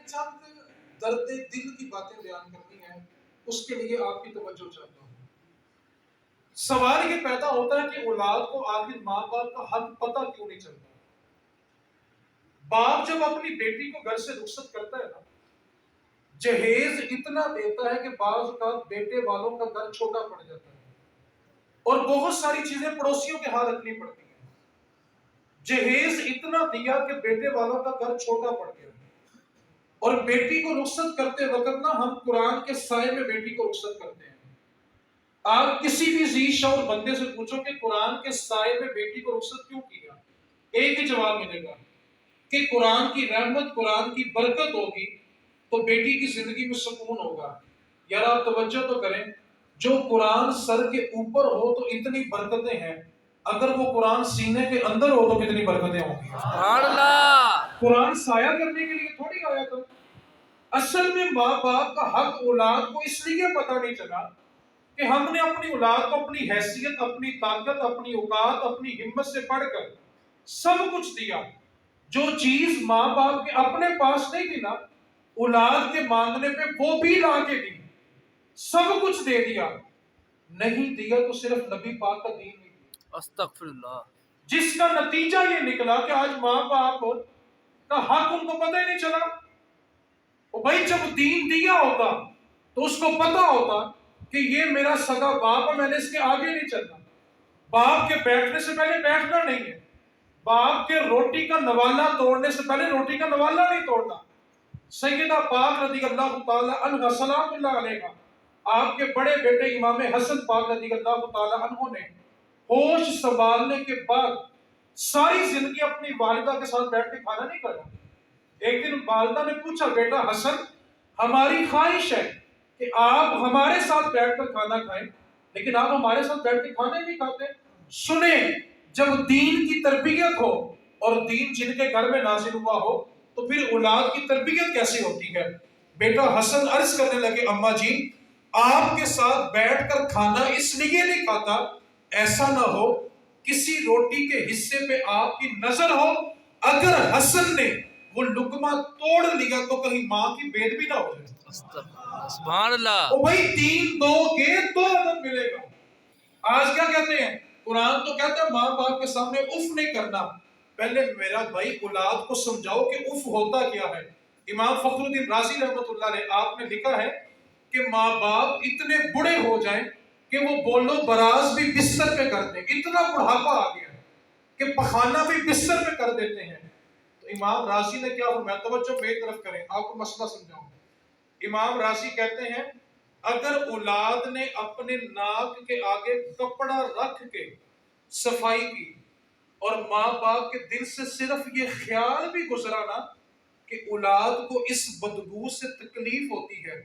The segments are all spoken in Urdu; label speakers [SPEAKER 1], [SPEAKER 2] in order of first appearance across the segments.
[SPEAKER 1] چند درد دل کی باتیں بیان کرنی ہیں، اس کے لیے آپ کی توجہ چاہتا ہوں۔ سوال یہ پیدا ہوتا ہے کہ اولاد کو آخر ماں باپ کا حق پتہ کیوں نہیں چلتا؟ باپ جب اپنی بیٹی کو گھر سے رخصت کرتا ہے نا، جہیز اتنا دیتا ہے کہ بعض اوقات بیٹے والوں کا گھر چھوٹا پڑ جاتا ہے اور بہت ساری چیزیں پڑوسیوں کے ہاتھ رکھنی پڑتی ہیں۔ جہیز اتنا دیا کہ بیٹے والوں کا گھر چھوٹا پڑ گیا، اور بیٹی کو رخصت کرتے وقت نا ہم قرآن کے سائے میں بیٹی کو رخصت کرتے ہیں۔ آپ کسی بھی ذی شعور بندے سے پوچھو کہ قرآن کے سائے میں بیٹی کو رخصت کیوں کیا، ایک ہی جواب ملے گا کہ قرآن کی رحمت، قرآن کی برکت ہوگی تو بیٹی کی زندگی میں سکون ہوگا۔ یار آپ توجہ تو کریں، جو قرآن سر کے اوپر ہو تو اتنی برکتیں ہیں، اگر وہ قرآن سینے کے اندر ہو تو کتنی برکتیں ہوں گی۔ سبحان اللہ! قرآن سایہ کرنے کے لیے تھوڑی آیا تھا۔ اصل میں ماں باپ کا حق اولاد کو اس لیے پتہ نہیں چلا کہ ہم نے اپنی اولاد کو اپنی حیثیت، اپنی طاقت، اپنی اوقات، اپنی ہمت سے بڑھ کر سب کچھ دیا۔ جو چیز ماں باپ کے اپنے پاس نہیں تھی نا، اولاد کے مانگنے پہ وہ بھی لا کے دی، سب کچھ دے دیا۔ نہیں دیا تو صرف نبی پاک کا دین نہیں دیا۔ استغفر اللہ! جس کا نتیجہ یہ نکلا کہ آج ماں باپ کا حق ان کو پتہ ہی نہیں چلا۔ بھائی جب دین دیا ہوتا تو اس کو پتہ ہوتا کہ یہ میرا سگا باپ ہے، میں نے اس کے آگے نہیں چلنا۔ باپ کے بیٹھنے سے پہلے بیٹھنا نہیں ہے، باپ کے روٹی کا نوالا توڑنے سے پہلے روٹی کا نوالا نہیں توڑنا۔ سیدہ پاک رضی اللہ تعالی عنہ سلام اللہ علیہ، آپ کے بڑے بیٹے امام حسن پاک رضی اللہ تعالی عنہ نے ہوش سنبھالنے کے بعد ساری زندگی اپنی والدہ کے ساتھ بیٹھ کے کھانا نہیں کھایا۔ ایک دن والدہ نے پوچھا، بیٹا حسن، ہماری خواہش ہے کہ آپ ہمارے ساتھ بیٹھ کر کھانا کھائیں، لیکن آپ ہمارے ساتھ بیٹھ کے کھانا نہیں کھاتے۔ سنیں، جب دین کی تربیت ہو اور دین جن کے گھر میں نازل ہوا ہو تو پھر اولاد کی تربیت کیسی ہوتی ہے؟ بیٹا حسن عرض کرنے لگے، اماں جی آپ کے ساتھ بیٹھ کر کھانا اس لیے نہیں کھاتا، ایسا نہ ہو کسی روٹی کے حصے پہ آپ کی نظر ہو، اگر حسن نے وہ لقمہ توڑ لیا تو کہیں ماں کی بے ادبی نہ ہو جائے۔ سبحان اللہ! او بھائی دین دو گے تو ادب ملے گا۔ آج کیا کہتے ہیں؟ قرآن تو کہتا ہے ماں باپ کے سامنے اف نہیں کرنا۔ پہلے میرا بھائی اولاد کو سمجھاؤ کہ اف ہوتا کیا ہے۔ امام فخر الدین رازی رحمۃ اللہ علیہ آپ نے لکھا ہے کہ ماں باپ اتنے بڑے ہو جائیں کہ وہ بولو براز بھی بستر پہ کرتے ہیں، اتنا بڑھاپا آ گیا ہے کہ پخانہ بھی بستر پہ کر دیتے ہیں۔ تو امام رازی نے کیا فرمایا؟ توجہ میری طرف کریں، آپ کو مسئلہ سمجھاؤں۔ امام رازی کہتے ہیں اگر اولاد نے اپنے ناک کے آگے کپڑا رکھ کے صفائی کی اور ماں باپ کے دل سے صرف یہ خیال بھی گزرا نا کہ اولاد کو اس بدبو سے تکلیف ہوتی ہے،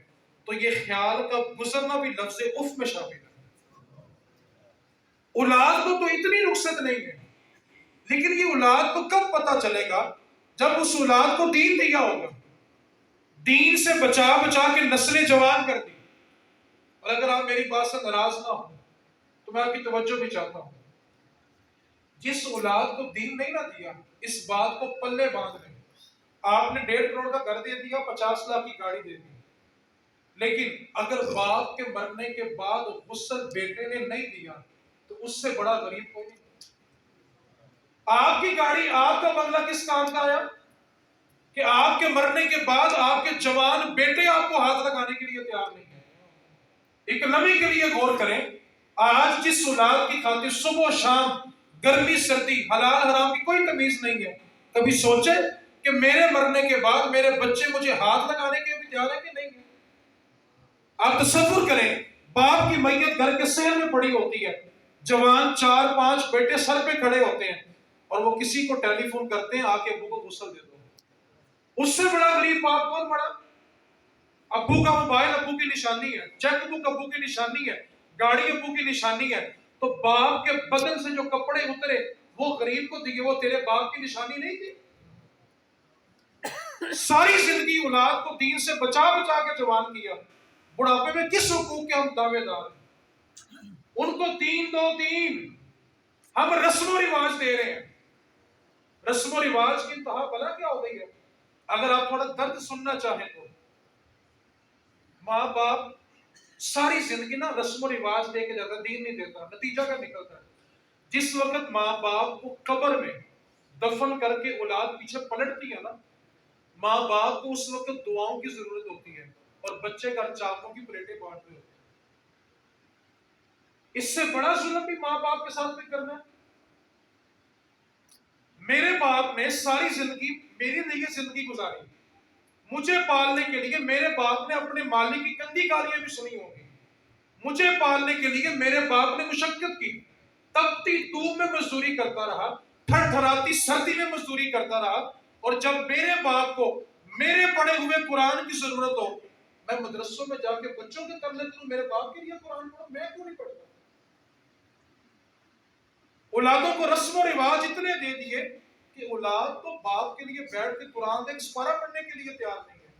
[SPEAKER 1] تو یہ خیال کا گزرنا بھی لفظ اف میں شامل ہے۔ اولاد کو تو اتنی رخصت نہیں ہے، لیکن یہ اولاد کو کب پتہ چلے گا؟ جب اس اولاد کو دین دیا ہوگا، دین سے بچا بچا کے نسلیں جوان کر دی۔ اور اگر آپ میری بات سے ناراض نہ ہوں تو میں آپ کی توجہ بھی چاہتا ہوں، جس اولاد کو دین نہیں نہ دیا، اس بات کو پلے باندھ لیں۔ آپ نے 1.5 کروڑ کا گھر دے دیا، 50 لاکھ کی گاڑی دے دی، لیکن اگر باپ کے مرنے کے بعد غسل بیٹے نے نہیں دیا تو اس سے بڑا غریب کوئی نہیں۔ آپ کی گاڑی، آپ کا بنگلہ کس کام کا آیا کہ آپ کے مرنے کے بعد آپ کے جوان بیٹے آپ کو ہاتھ لگانے کے لیے تیار نہیں ہے؟ ایک لمحے کے لیے غور کریں، آج جس اولاد کی خاطر صبح و شام گرمی سردی حلال حرام کی کوئی تمیز نہیں ہے، کبھی سوچے کہ میرے مرنے کے بعد میرے بچے مجھے ہاتھ لگانے کے بھی تیار ہے کہ نہیں ہے؟ آپ تصور کریں، باپ کی میت گھر کے صحن میں پڑی ہوتی ہے، جوان 4-5 بیٹے سر پہ کھڑے ہوتے ہیں اور وہ کسی کو ٹیلی فون کرتے ہیں، آ کے ابو کو غسل دے دو۔ اس سے بڑا غریب باپ کون بڑا؟ ابو کا موبائل ابو کی نشانی ہے، چیک بک ابو کی نشانی ہے، گاڑی ابو کی نشانی ہے، تو باپ کے بدن سے جو کپڑے اترے وہ غریب کو دیے، وہ تیرے باپ کی نشانی نہیں تھی؟ ساری زندگی اولاد کو دین سے بچا بچا کے جوان کیا، بڑھاپے میں کس حقوق کے ہم دعوے دار ہیں؟ ان کو دین دو، دین۔ ہم رسم و رواج دے رہے ہیں۔ رسم و رواج کی انتہا بلا کیا ہو گئی ہے؟ اگر آپ تھوڑا درد سننا چاہیں تو ماں باپ ساری زندگی نا رسم و رواج دے کے جاتا ہے، دین نہیں دیتا، نتیجہ کیا نکلتا ہے؟ جس وقت ماں باپ کو قبر میں دفن کر کے اولاد پیچھے پلٹتی ہے نا، ماں باپ کو اس وقت دعاؤں کی ضرورت ہوتی ہے اور بچے گھر چاولوں کی پلیٹیں بانٹ رہے ہوتے ہیں۔ اس سے بڑا ظلم بھی ماں باپ کے ساتھ میں کرنا ہے؟ میرے باپ نے ساری زندگی میری لیے زندگی گزاری، مجھے پالنے کے لیے میرے باپ نے اپنے مالک کی گندی گالیاں بھی سنی ہوں گی، مجھے پالنے کے لیے میرے باپ نے مشقت کی، تپتی دھوپ میں مزدوری کرتا رہا، تھر تھراتی سردی میں مزدوری کرتا رہا، اور جب میرے باپ کو میرے پڑھے ہوئے قرآن کی ضرورت ہو، میں مدرسوں میں جا کے بچوں کے کر لیتا ہوں، میرے باپ کے لیے قرآن پڑھو، میں کیوں نہیں پڑھتا؟ اولادوں کو رسم و رواج اتنے دے دیے کہ اولاد تو باپ کے لیے بیٹھ کے قرآن ایک سپارہ پڑھنے کے لیے تیار نہیں ہے۔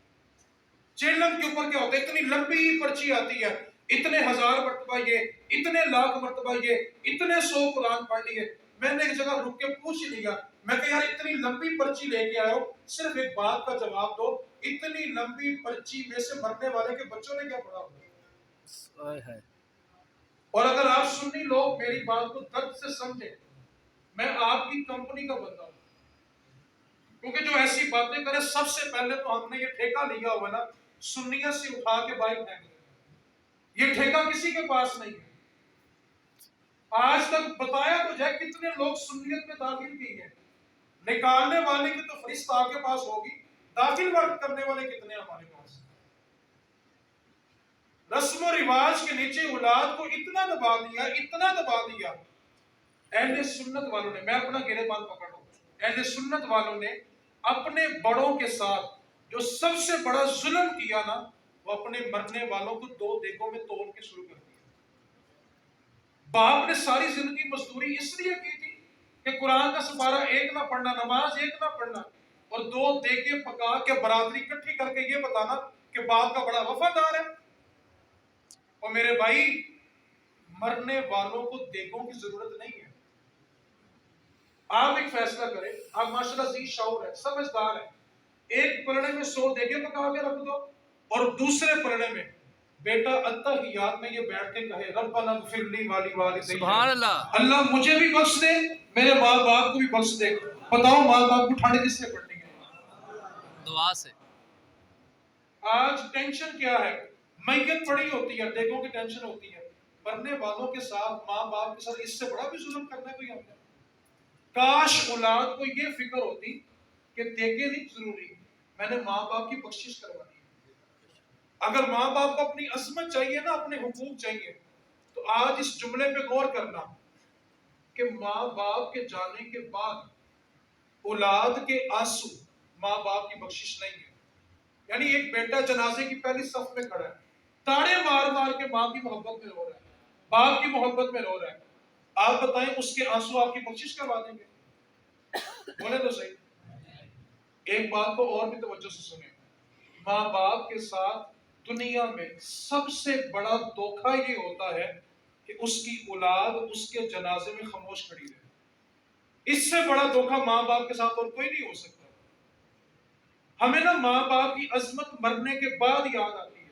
[SPEAKER 1] چیلم کے اوپر کیا ہوتا ہے؟ اتنی لمبی پرچی آتی ہے، اتنے ہزار مرتبہ یہ، اتنے لاکھ مرتبہ یہ، اتنے 100 قرآن پڑھ لیے۔ میں نے ایک جگہ رک کے پوچھ لیا، میں کہ یار اتنی لمبی پرچی لے کے آئے ہو، صرف ایک بات کا جواب دو، اتنی لمبی پرچی میں سے مرنے والے کے بچوں نے کیا پڑھا ہوگا؟ اور اگر آپ سنی لوگ میری بات کو درد سے سمجھیں، میں آپ کی کمپنی کا بندہ ہوں، کیونکہ جو ایسی باتیں کرے سب سے پہلے تو ہم نے یہ ٹھیکہ لیا ہوا نا، سنیت سے اٹھا کے بائک پھینک دیں، یہ ٹھیکہ کسی کے پاس نہیں ہے۔ آج تک بتایا تو جائے کتنے لوگ سنیت میں داخل کی ہیں، نکالنے والے کی تو فہرست آپ کے پاس ہوگی، داخل ورک کرنے والے کتنے ہمارے پاس؟ رسم و رواج کے نیچے اولاد کو اتنا دبا دیا، اتنا دبا دیا۔ اہل سنت والوں نے، میں اپنا گریبان پکڑ رہا ہوں، اہل سنت والوں نے اپنے بڑوں کے ساتھ جو سب سے بڑا ظلم کیا نا، وہ اپنے مرنے والوں کو 2 دیگوں میں تول کے شروع کر دیا۔ باپ نے ساری زندگی مزدوری اس لیے کی تھی کہ قرآن کا سپارہ ایک نہ پڑھنا، نماز ایک نہ پڑھنا، اور 2 دیگیں پکا کے برادری اکٹھی کر کے یہ بتانا کہ باپ کا بڑا وفادار ہے۔ اور میرے بھائی، مرنے والوں کو دیگوں کی ضرورت نہیں ہے۔ آپ ایک فیصلہ کریں، آپ ماشاءاللہ ذی شعور ہے، سمجھدار ہے، ایک پلڑے میں 100 دیگیں پکا کے رکھ دو، اور دوسرے پلڑے میں بیٹا اتحیات میں یہ بیٹھ کے کہے ربنا اغفر لی والی والدی، سبحان اللہ، اللہ مجھے بھی بخش دے، میرے ماں باپ کو بھی بخش دے۔ بتاؤ ماں باپ کو ٹھنڈ کس سے پڑنی ہے؟ دعا سے۔ آج ٹینشن کیا ہے؟ میت پڑی ہوتی ہے، دیگوں کی ٹینشن ہوتی ہے، مرنے والوں کے ساتھ، ماں باپ کے ساتھ اس سے بڑا بھی ظلم کرنا کوئی ہم نے؟ کاش اولاد کو یہ فکر ہوتی کہ دیگیں نہیں ضروری، میں نے ماں باپ کی بخشش کروانی ہے۔ اگر ماں باپ کو اپنی عظمت چاہیے نا، اپنے حقوق چاہیے، تو آج اس جملے پہ غور کرنا کہ ماں باپ کے جانے کے بعد اولاد کے آنسو ماں باپ کی بخشش نہیں ہے۔ یعنی ایک بیٹا جنازے کی پہلی صف میں کھڑا ہے، تاڑے مار مار کے ماں کی محبت میں رو رہا ہے، باپ کی محبت میں رو رہا ہے، آپ بتائیں اس کے آنسو آپ کی بخشش کروا دیں گے؟ بولے تو صحیح۔ ایک بات کو اور بھی توجہ سے سنیں، ماں باپ کے ساتھ دنیا میں سب سے بڑا دھوکہ یہ ہوتا ہے کہ اس کی اولاد اس کے جنازے میں خاموش کھڑی رہے۔ اس سے بڑا دھوکہ ماں باپ کے ساتھ اور کوئی نہیں ہو سکتا۔ ہمیں نا ماں باپ کی عظمت مرنے کے بعد یاد آتی ہے،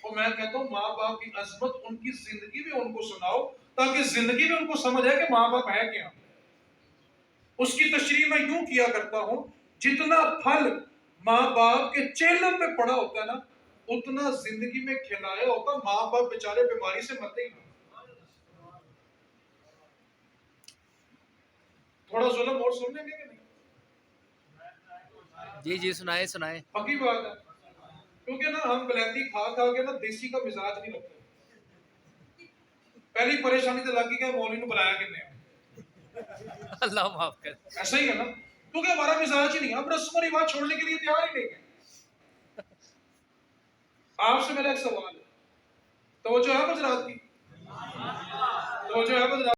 [SPEAKER 1] اور میں کہتا ہوں ماں باپ کی عظمت ان کی زندگی میں ان کو سناؤ، تاکہ زندگی میں ان کو سمجھ آئے کہ ماں باپ ہے کیا۔ اس کی تشریح میں یوں کیا کرتا ہوں، جتنا پھل ماں باپ کے چیلم میں پڑا ہوتا ہے نا، اتنا زندگی میں کھلایا ہوتا، ماں باپ بیچارے بیماری سے مرتے ہی نہ۔ تھوڑا ظلم اور سن لیں گے کہ نہیں؟ جی سنائے سنائے، پکی بات ہے، کیونکہ نا ہم بلیتی کھا کھا کے نا دیسی کا مزاج نہیں رکھتے۔ پہلی پریشانی تو لگی کہ مولوی نے بلایا کتنے اللہ معاف کر، ایسا ہی ہے نا، کیونکہ ہمارا مزاج ہی نہیں، ہم رسم و رواج چھوڑنے کے لیے تیار ہی نہیں ہے۔ آپ سے میرا ایک سوال ہے، توجہ ہے حضرات کی؟ توجہ ہے حضرات؟